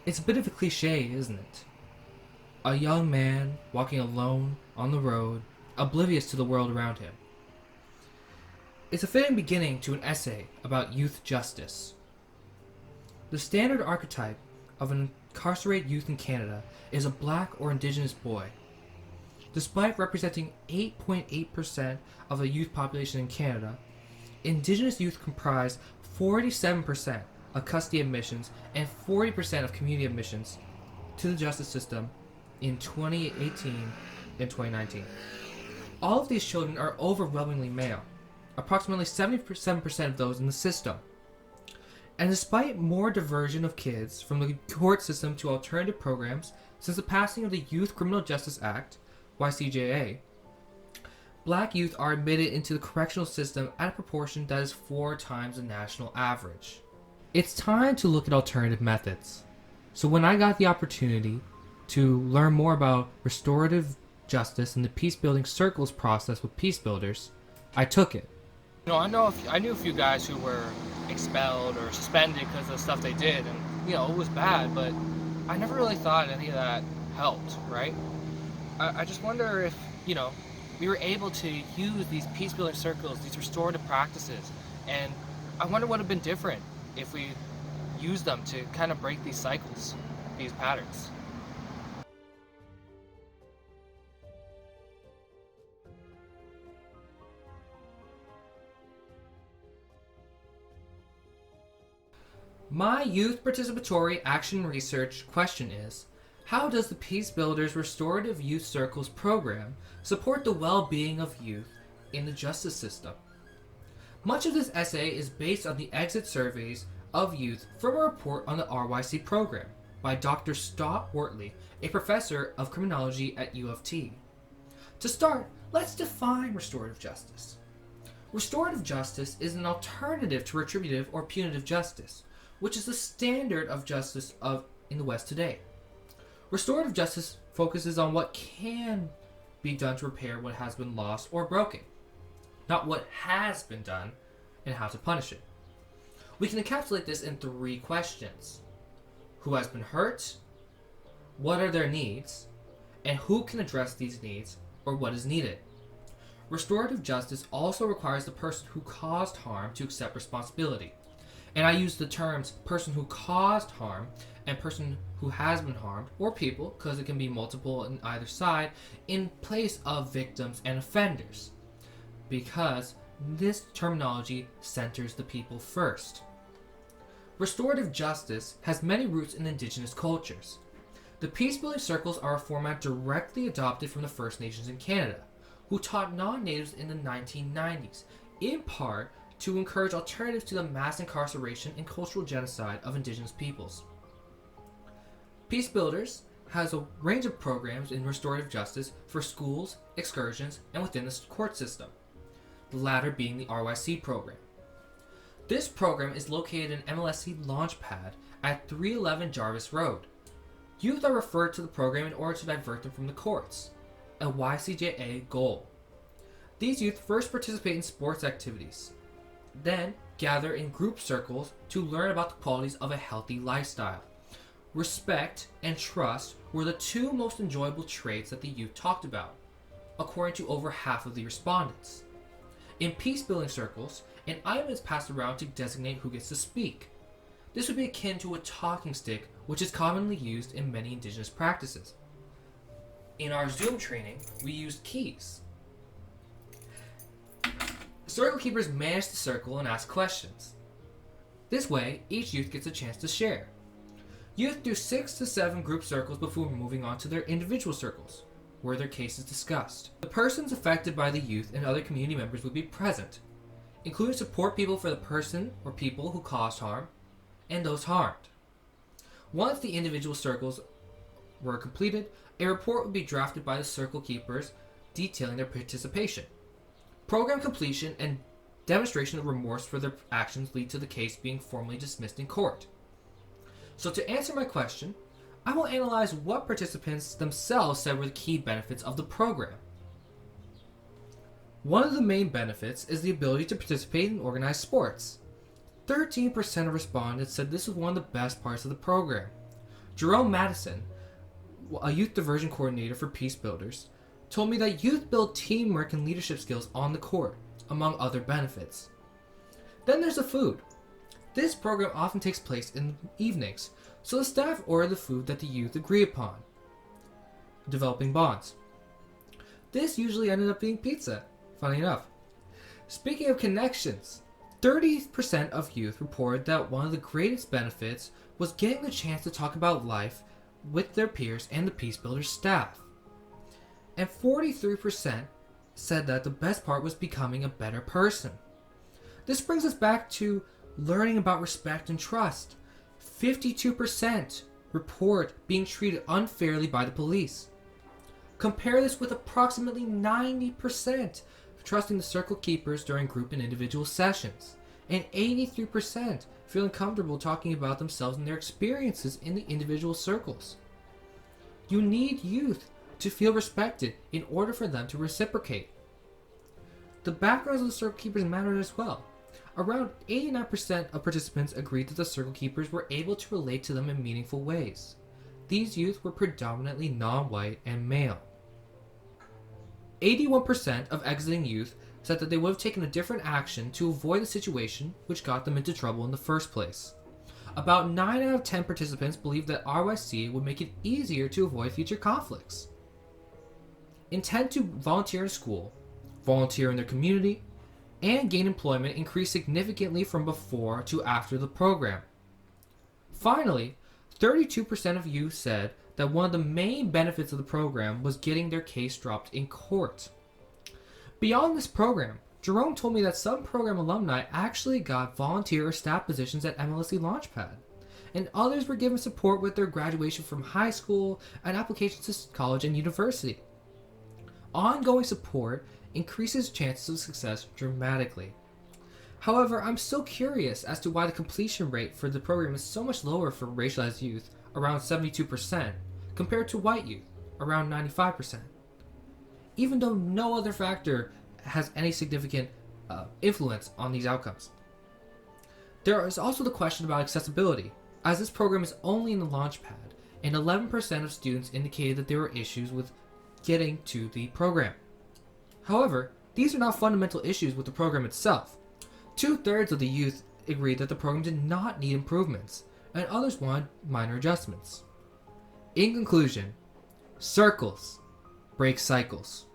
It's a bit of a cliche, isn't it? A young man walking alone on the road, oblivious to the world around him. It's a fitting beginning to an essay about youth justice. The standard archetype of an incarcerated youth in Canada is a black or Indigenous boy. Despite representing 8.8% of the youth population in Canada, Indigenous youth comprise 47% of custody admissions and 40% of community admissions to the justice system in 2018 and 2019. All of these children are overwhelmingly male, approximately 77% of those in the system. And despite more diversion of kids from the court system to alternative programs since the passing of the Youth Criminal Justice Act, YCJA, black youth are admitted into the correctional system at a proportion that is 4 times the national average. It's time to look at alternative methods. So when I got the opportunity to learn more about restorative justice and the peace-building circles process with Peacebuilders, I took it. I knew a few guys who were expelled or suspended because of the stuff they did, and it was bad, but I never really thought any of that helped, right? I just wonder if, we were able to use these peace-building circles, these restorative practices, and I wonder what would have been different if we used them to kind of break these cycles, these patterns. My Youth Participatory Action Research question is, how does the Peacebuilders Restorative Youth Circles program support the well-being of youth in the justice system? Much of this essay is based on the exit surveys of youth from a report on the RYC program by Dr. Stott Wortley, a professor of criminology at U of T. To start, let's define restorative justice. Restorative justice is an alternative to retributive or punitive justice, which is the standard of justice in the West today. Restorative justice focuses on what can be done to repair what has been lost or broken, not what has been done and how to punish it. We can encapsulate this in 3 questions. Who has been hurt? What are their needs? And who can address these needs or what is needed? Restorative justice also requires the person who caused harm to accept responsibility. And I use the terms person who caused harm and person who has been harmed, or people, because it can be multiple on either side, in place of victims and offenders, because this terminology centers the people first. Restorative justice has many roots in Indigenous cultures. The peace-building circles are a format directly adopted from the First Nations in Canada, who taught non-natives in the 1990s, in part to encourage alternatives to the mass incarceration and cultural genocide of Indigenous peoples. Peacebuilders has a range of programs in restorative justice for schools, excursions, and within the court system, the latter being the RYC program. This program is located in MLSC Launchpad at 311 Jarvis Road. Youth are referred to the program in order to divert them from the courts, a YCJA goal. These youth first participate in sports activities, then gather in group circles to learn about the qualities of a healthy lifestyle. Respect and trust were the 2 most enjoyable traits that the youth talked about, according to over half of the respondents. In peace-building circles, an item is passed around to designate who gets to speak. This would be akin to a talking stick, which is commonly used in many Indigenous practices. In our Zoom training, we used keys. Circle keepers manage the circle and ask questions. This way, each youth gets a chance to share. Youth do 6 to 7 group circles before moving on to their individual circles, where their case is discussed. The persons affected by the youth and other community members would be present, including support people for the person or people who caused harm and those harmed. Once the individual circles were completed, a report would be drafted by the circle keepers detailing their participation. Program completion and demonstration of remorse for their actions lead to the case being formally dismissed in court. So to answer my question, I will analyze what participants themselves said were the key benefits of the program. One of the main benefits is the ability to participate in organized sports. 13% of respondents said this was one of the best parts of the program. Jerome Madison, a youth diversion coordinator for Peacebuilders, told me that youth build teamwork and leadership skills on the court, among other benefits. Then there's the food. This program often takes place in the evenings, so the staff order the food that the youth agree upon, developing bonds. This usually ended up being pizza, funny enough. Speaking of connections, 30% of youth reported that one of the greatest benefits was getting the chance to talk about life with their peers and the Peacebuilders staff. And 43% said that the best part was becoming a better person. This brings us back to learning about respect and trust. 52% report being treated unfairly by the police. Compare this with approximately 90% trusting the circle keepers during group and individual sessions, and 83% feeling comfortable talking about themselves and their experiences in the individual circles. You need youth to feel respected in order for them to reciprocate. The backgrounds of the circle keepers matter as well. Around 89% of participants agreed that the circle keepers were able to relate to them in meaningful ways. These youth were predominantly non-white and male. 81% of exiting youth said that they would have taken a different action to avoid the situation which got them into trouble in the first place. About 9 out of 10 participants believed that RYC would make it easier to avoid future conflicts. Intent to volunteer in school, volunteer in their community, and gain employment increased significantly from before to after the program. Finally, 32% of youth said that one of the main benefits of the program was getting their case dropped in court. Beyond this program, Jerome told me that some program alumni actually got volunteer or staff positions at MLSE Launchpad, and others were given support with their graduation from high school and applications to college and university. Ongoing support increases chances of success dramatically. However, I'm still curious as to why the completion rate for the program is so much lower for racialized youth, around 72%, compared to white youth, around 95%. Even though no other factor has any significant influence on these outcomes. There is also the question about accessibility, as this program is only in the Launchpad, and 11% of students indicated that there were issues with getting to the program. However, these are not fundamental issues with the program itself. 2/3 of the youth agreed that the program did not need improvements, and others wanted minor adjustments. In conclusion, circles break cycles.